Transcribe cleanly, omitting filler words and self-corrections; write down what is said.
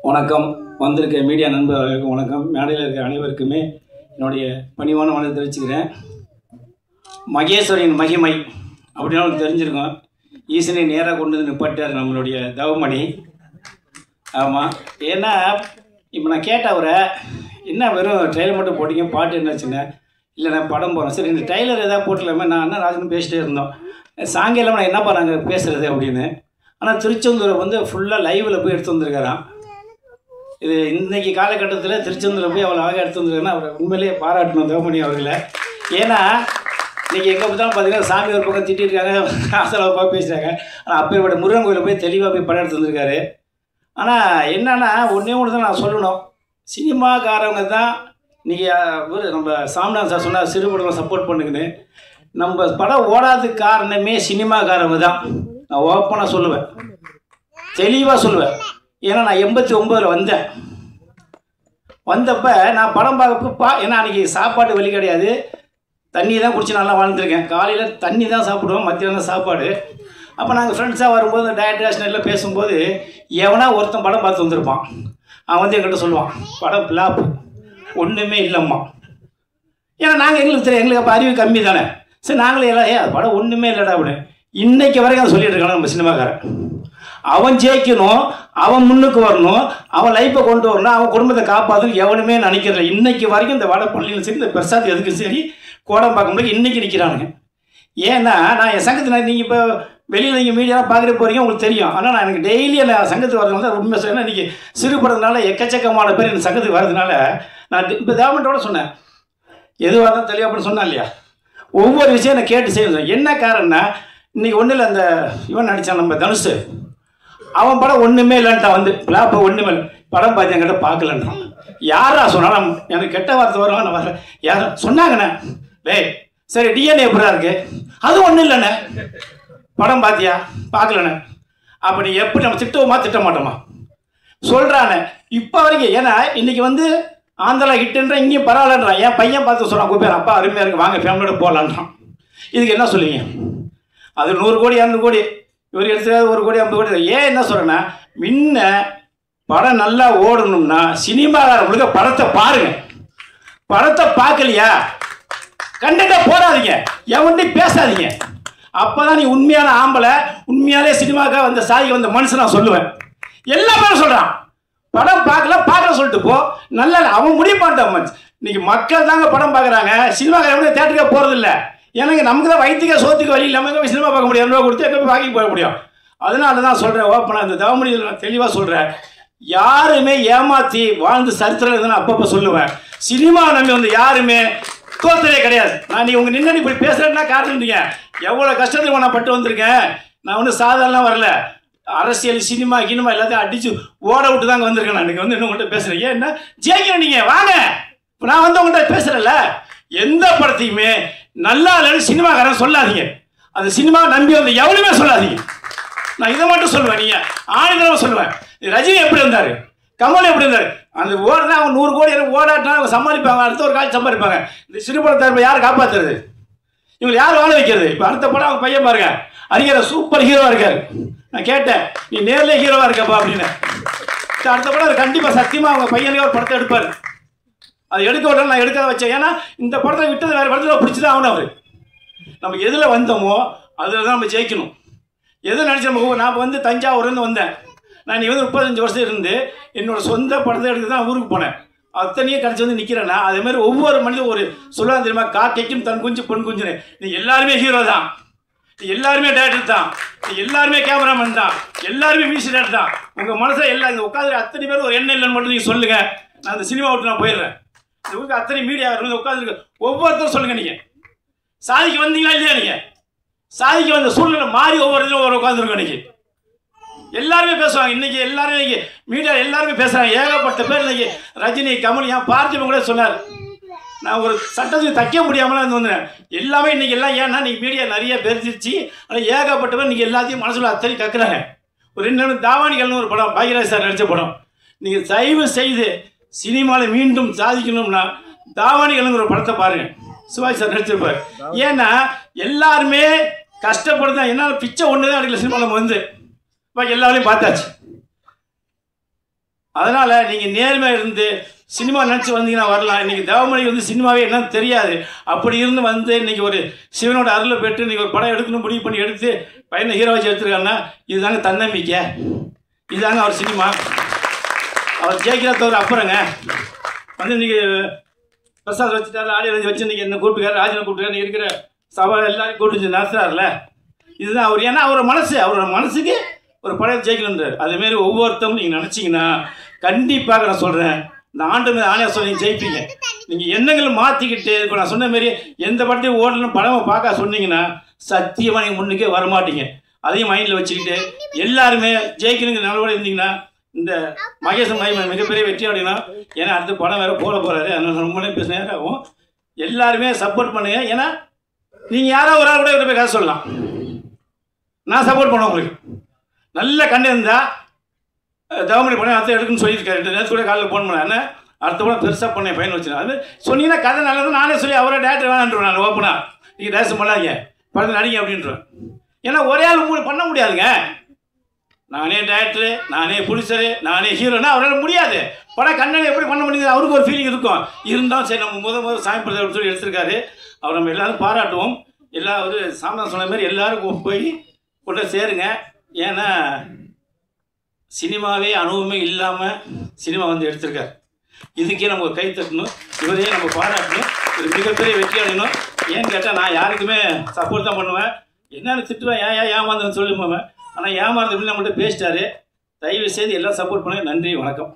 வணக்கம். வந்திருக்க மீடியா நண்பர்களுக்கும் வணக்கம். மேடையில் இருக்க அனைவருக்குமே என்னுடைய பணிவான வணக்கம் தெரிவிச்சுக்கிறேன். மகேஸ்வரின் மகிமை அப்படின்னு நமக்கு தெரிஞ்சிருக்கோம். ஈசனை நேராக கொண்டு வந்து நிப்பாட்டார் நம்மளுடைய தவமணி. ஆமாம், ஏன்னா இப்போ நான் கேட்டவரை என்ன வெறும் ட்ரெயிலர் மட்டும் போட்டிங்க, பாட்டு என்னாச்சுன்னு. இல்லை நான் படம் போகிறேன். சரி, இந்த ட்ரெய்லர் எதாவது போட்டுலாமே, நான் என்ன ராஜன் பேசிட்டே இருந்தோம். சாங் இல்லாமல் நான் என்னப்பா நாங்கள் பேசுகிறது அப்படின்னு. ஆனால் திருச்செந்தூரை வந்து ஃபுல்லாக லைவில் போய் எடுத்து வந்திருக்காராம். இது இன்றைக்கி காலகட்டத்தில் திருச்செந்தூரை போய் அவ்வளோ அழகாக எடுத்து வந்திருக்காருன்னா அவரை உண்மையிலேயே பாராட்டணும் தவமணி அவர்களை. ஏன்னா இன்றைக்கி எங்கே பார்த்தாலும் பார்த்தீங்கன்னா சாமி ஒரு பக்கம் திட்டிருக்காங்க, ஆசலாவாக பேசுகிறாங்க. ஆனால் அப்பேற்பட்ட முருகன் கோயிலில் போய் தெளிவாக போய் படம் எடுத்து வந்திருக்காரு. ஆனால் என்னென்னா ஒன்றே ஒன்று தான் நான் சொல்லணும். சினிமாக்காரவங்க தான் இன்றைக்கி நம்ம சாமிநாதன் சார் சொன்னார் சிறு படங்களை சப்போர்ட் பண்ணுங்கன்னு. நம்ம படம் ஓடாததுக்கு காரணமே சினிமாக்காரவங்க தான். நான் ஓப்பனாக சொல்லுவேன், தெளிவாக சொல்லுவேன். ஏன்னா நான் 89 வந்தப்போ நான் படம் பார்க்கப்போ ஏன்னா அன்றைக்கி சாப்பாடு வழி கிடையாது, தண்ணி தான் குடிச்சு நல்லா வாழ்ந்துருக்கேன். காலையில் தண்ணி தான் சாப்பிடுவோம், மத்தியானம் தான் சாப்பாடு. அப்போ நாங்கள் ஃப்ரெண்ட்ஸாக வரும்போது டயட் எல்லாம் பேசும்போது எவனா ஒருத்தன் படம் பார்த்து வந்திருப்பான். அவன் வந்து எங்கள்கிட்ட சொல்லுவான், படம் பிளாப்பு, ஒன்றுமே இல்லைம்மா. ஏன்னா நாங்கள் எங்களுக்கு தெரியும், எங்களுக்கு அப்போ அறிவு கம்மி தானே. சரி நாங்களே எல்லாம் படம் ஒன்றுமே இல்லைடா அப்படின்னு. இன்றைக்கி வரைக்கும் அதை சொல்லிட்டு இருக்கான் நம்ம சினிமாக்காரன். அவன் ஜெயிக்கணும், அவன் முன்னுக்கு வரணும், அவன் லைஃப்பை கொண்டு வரணும், அவன் குடும்பத்தை காப்பாற்றணும் எவனுமே நினைக்கிறதில்ல. இன்றைக்கி வரைக்கும் இந்த வடப்பள்ளியிலும் சரி, இந்த பிரசாத் எதுக்கும் சரி, கோடம் பார்க்க முடியாது, இன்றைக்கி நிற்கிறானுங்க. ஏன்னா நான் என் சங்கத்தில் நீங்கள் இப்போ வெளியில் நீங்கள் மீடியாலாம் பார்க்குற போகிறீங்க, உங்களுக்கு தெரியும். ஆனால் நான் எனக்கு டெய்லி நான் சங்கத்துக்கு வரதுனால தான் உண்மை சொன்னேன். இன்றைக்கி சிறுபடுறதுனால எக்கச்சக்கமான பேர் இந்த சங்கத்துக்கு வரதுனால நான் இப்போ கவர்மெண்ட்டோட சொன்னேன், எதுவாக தான் தெளிவாக அப்படின்னு சொன்னேன் இல்லையா. ஒவ்வொரு விஷயம் நான் கேட்டு செய்யணும். என்ன காரணம்னா இன்றைக்கி ஒன்றும் இல்லை, அந்த இவன் நடித்தான் நம்ம தனுஷ், அவன் படம் ஒன்றுமே இல்லைன்ட்டான். வந்து பிளாப்பை ஒன்றுமே இல்லை, படம் பார்த்து என்கிட்ட பார்க்கலன்றான். யாரா சொன்னாலும் எனக்கு கெட்ட வார்த்தை வரும், நான் வரேன். யாரும் சொன்னாங்கண்ணே, டேய் சரி டிஎன்ஏ எப்படா இருக்கு, அது ஒன்றும் இல்லைண்ணே, படம் பார்த்தியா, பார்க்கலண்ணே. அப்போ நீ எப்படி நம்ம திட்டமா திட்ட மாட்டோமா சொல்கிறானே இப்போ வரைக்கும். ஏன்னா இன்றைக்கி வந்து ஆந்திரா ஹிட்டுன்ற இங்கேயும் பரவாயில்லன்றான். என் பையன் பார்த்து சொல்கிறான், கூப்பிடுறான், அப்பா அருமையாக இருக்குது, வாங்க ஃபேமிலியோட போகலான்றான். இதுக்கு என்ன சொல்லுவீங்க? அது 100 கோடி 200 கோடி, இவர் எடுத்து 1 கோடி 50 கோடி. ஏன் என்ன சொல்கிறேன்னா, முன்ன படம் நல்லா ஓடணும்னா சினிமாக்காரங்களுக்கு படத்தை பாருங்க. படத்தை பார்க்கலையா கண்டெக்டாக போடாதீங்க, எவன்டையும் பேசாதீங்க. அப்போ தான் நீ உண்மையான ஆம்பளை, உண்மையாலே சினிமாக்காக வந்த சாதிக்கு வந்த மனுஷன் நான் சொல்லுவேன். எல்லா பேரும் சொல்கிறான் படம் பார்க்கல சொல்லிட்டு போ, நல்லா அவன் முடிய மாட்டான். இன்னைக்கு மக்கள் தாங்க படம் பார்க்குறாங்க, சினிமாக்காரங்க தேட்டருக்கே போகிறதில்ல. எனக்கு நமக்கு தான் வயிற்றுக்கே சோத்துக்கு வழி இல்லாமல் சினிமா பார்க்க முடியும், 2 ரூபா கொடுத்து எங்கே போய் வாங்கி போக முடியும். அதனால தான் சொல்கிறேன் ஓப்பனாக, இந்த தவமணியில் நான் தெளிவாக சொல்கிறேன், யாருமே ஏமாற்றி வாழ்ந்து சரித்திரம் இருந்தாலும் அப்பப்போ சொல்லுவேன். சினிமா நம்பி வந்து யாருமே தோத்ததே கிடையாது. நான் நீ உங்கள் நின்று இப்படி பேசுகிறேன்னா காரணம்ங்க, எவ்வளோ கஷ்டத்துக்கு நான் பட்டு வந்திருக்கேன். நான் ஒன்றும் சாதாரணம் வரல, அரசியல் சினிமா கினிமா எல்லாத்தையும் அடித்து ஓட விட்டு தாங்க வந்திருக்கேன். நான் இன்றைக்கி வந்து இன்னும் உங்கள்கிட்ட பேசுகிறேன். ஏன்னா ஜெயிக்கணும், நீங்கள் வாங்க. இப்போ நான் வந்து உங்கள்கிட்ட பேசுகிறேன்ல, எந்த படத்தையுமே நல்லா இல்லைன்னு சினிமாக்காரன் சொல்லாதீங்க. அந்த சினிமா நம்பி வந்து எவனுமே சொல்லாதீங்க. நான் இதை மட்டும் சொல்லுவேன், நீங்கள் ஆணிதரமாக சொல்லுவேன். ரஜினி எப்படி இருந்தார், கமல் எப்படி இருந்தார், அந்த ஓடுனா அவங்க 100 கோடி ஓடாட்டினா அவங்க சம்பாதிப்பாங்க, அடுத்த ஒரு காட்சி சம்பாதிப்பாங்க. இந்த சிறுபடத்தை யார் காப்பாற்றுறது, இவங்க யார் வாழ வைக்கிறது? இப்போ அடுத்த படம் அவங்க பையன் பாருங்க, அறிஞர் சூப்பர் ஹீரோவாக இருக்கார். நான் கேட்டேன், நீ நேரில் ஹீரோவாக இருக்கப்பா அப்படின்னு. அடுத்த படம் கண்டிப்பாக சத்தியமாக அவங்க பையனுக்கு ஒரு படத்தை எடுப்பார். அது எடுக்க விட நான் எடுக்காத வச்சேன். ஏன்னா இந்த படத்தை விட்டது வேறு படத்தில் பிடிச்சிதான் ஆகணும். அவர் நம்ம எதில் வந்தோமோ அதில் தான் நம்ம ஜெயிக்கணும். எது நினச்சோம். நான் வந்து தஞ்சாவூர்லேருந்து வந்தேன். நான் நீ வந்து 35 வருஷம் இருந்து என்னோடய சொந்த படத்தை எடுத்து தான் ஊருக்கு போனேன். அத்தனையே கழிச்சு வந்து நிற்கிறேன்னா அதேமாதிரி ஒவ்வொரு மனிதன் ஒரு சொல்லுவாங்க தெரியுமா, காக்கைக்கும் தன் குஞ்சு பொன் குஞ்சுன்னு. நீ எல்லாருமே ஹீரோ தான், நீ எல்லாருமே டேரக்டர் தான், நீ எல்லாருமே கேமராமேன் தான், எல்லாருமே மியூசிக் டேரக்டர் தான். உங்கள் மனசில் எல்லாம் இங்கே உட்காந்து அத்தனை பேர் ஒரு எண்ணம் இல்லைன்னு மட்டும் நீங்கள் சொல்லுங்கள். நான் அந்த சினிமா விட்டு நான் போயிடுறேன். உங்களுக்கு அத்தனை மீடியா உட்காந்துருக்கு, ஒவ்வொருத்தரும் சொல்லுங்கள். நீங்கள் சாதிக்கு வந்தீங்களா இல்லையா? நீங்கள் சாதிக்கு வந்த சூழ்நிலை மாறி ஒவ்வொரு இதிலும் ஒரு உட்காந்துருக்கோம். இன்றைக்கி எல்லாருமே பேசுவாங்க. இன்றைக்கி எல்லாருமே இன்றைக்கி மீடியா எல்லாருமே பேசுகிறாங்க. ஏகப்பட்ட பேர் இன்றைக்கி ரஜினி கமல் என் பார்த்திபன் கூட சொன்னார், நான் ஒரு சட்டத்துக்கு தைக்க முடியாமல் வந்தேன். எல்லாமே இன்றைக்கி எல்லாம் ஏன்னா இன்றைக்கி மீடியா நிறைய பெருசிச்சு, ஆனால் ஏகப்பட்ட பேர் இன்றைக்கி எல்லாத்தையும் மனசில் அத்தனை கக்குறாங்க. ஒரு 2 தாவாணிகள்னு ஒரு படம், பாக்யராஜ் சார் நடித்த படம். நீங்கள் தயவு செய்து சினிமாவில் மீண்டும் சாதிக்கணும்னா தாவாணிகள்ங்கிற ஒரு படத்தை பாருங்கள், சிவாஜி சார் நடிச்சிருப்பார். ஏன்னா எல்லாருமே கஷ்டப்படுதான், என்னால் பிச்சை ஒன்று தான் எடுக்கல சினிமாவில் வந்து. இப்போ எல்லாரையும் பார்த்தாச்சு. அதனால் நீங்கள் நேர்மையாக இருந்து சினிமா நினச்சி வந்தீங்கன்னா வரலாம். இன்றைக்கி தேவமணி வந்து சினிமாவே என்னன்னு தெரியாது. அப்படி இருந்து வந்து இன்றைக்கி ஒரு சிவனோட அருளை பெற்று இன்றைக்கி ஒரு படம் எடுக்கணும் முடிவு பண்ணி எடுத்து பையனை ஹீரோ வச்சு எடுத்துருக்காங்கன்னா இதுதாங்க தன்னம்பிக்கை, இதுதாங்க அவர் சினிமா. அவர் ஜெயிக்கிறா தவிர அப்புறங்க வந்து இன்றைக்கி பிரசாத் வச்சுட்டாரு, ஆடியோ வச்சு இன்றைக்கி என்ன கூப்பிட்டுக்காரு, ராஜனை கூப்பிட்டுக்காரு, இருக்கிற சவால் எல்லாரையும் கூப்பிட்டு நடத்துறாருல. இதுதான் அவர். ஏன்னா அவரோட மனசுக்கு ஒரு படம் ஜெயிக்கணுன்றார். அதுமாரி ஒவ்வொருத்தரும் நீங்கள் நினச்சிங்கன்னா கண்டிப்பாக நான் சொல்கிறேன், இந்த ஆண்டு மீது ஆணையாக சொல்லி ஜெயிப்பீங்க. நீங்கள் எண்ணங்களை மாற்றிக்கிட்டு இப்போ நான் சொன்ன மாரி எந்த படத்தையும் ஓடணும் படமை பார்க்க சொன்னீங்கன்னா சத்தியமாக நீங்கள் முன்னுக்கே வரமாட்டீங்க. அதையும் மைண்டில் வச்சுக்கிட்டு எல்லாருமே ஜெயிக்கணுங்கிற நிலவோடு இருந்தீங்கன்னா இந்த மகேஷ் மகிமன் மிகப்பெரிய வெற்றி அடையணும். ஏன்னா அடுத்த படம் வேறு போட போகிறாரு. அதனால் ரொம்ப பேச நேரம் ஆகும். எல்லாருமே சப்போர்ட் பண்ணுங்க. ஏன்னா நீங்கள் யாரோ ஒரு ஆள் கூட இவரை போய் கதை சொல்லலாம், நான் சப்போர்ட் பண்ணுவேன். உங்களுக்கு நல்ல கண்டு இருந்தால் தேவமணி படம் அடுத்த எடுக்குன்னு சொல்லியிருக்காரு. 2 நேரத்து கூட காலையில் ஃபோன் பண்ணேன், என்ன அடுத்த படம் பெருசாக பண்ணேன் பையன் வச்சுருந்தேன். அது சொன்னீங்கன்னா கதை நல்லது நானே சொல்லி அவரை டேரக்டர் வேணான்றேன். நான் ஓப்பனாக நீங்கள் டேரக்ஷன் பண்ணாதீங்க, படத்தில் நடிங்க அப்படின்றேன். ஏன்னா ஒரே ஆள் பண்ண முடியாதுங்க. நானே டேரக்டரு, நானே ப்ரொடியூசரு, நானே ஹீரோனா அவரால் முடியாது. படம் கண்ணனை எப்படி பண்ண முடியுது அவருக்கு ஒரு ஃபீலிங் இருக்கும். இருந்தாலும் சரி நம்ம முதல் சாமி பிரதர் சொல்லி எடுத்திருக்காரு. அவர் நம்ம எல்லோரும் பாராட்டுவோம். ஒரு சாமியார் சொன்ன மாதிரி எல்லோரும் போய் கொண்டு சேருங்க. ஏன்னா சினிமாவே அனுபவமே இல்லாமல் சினிமா வந்து எடுத்திருக்காரு. இதுக்கே நம்ம கை தட்டணும், இவரையே நம்ம பாராட்டணும். ஒரு மிகப்பெரிய வெற்றி அடையணும். ஏன்னு கேட்டால் நான் யாருக்குமே சப்போர்ட் தான் பண்ணுவேன். என்னென்னு திட்டுவேன், ஏமாந்தேன்னு சொல்லி போவேன். ஆனால் ஏமாறது எப்படி நம்மகிட்ட பேசிட்டாரு. தயவு செய்து எல்லாம் சப்போர்ட் பண்ணுங்க. நன்றி, வணக்கம்.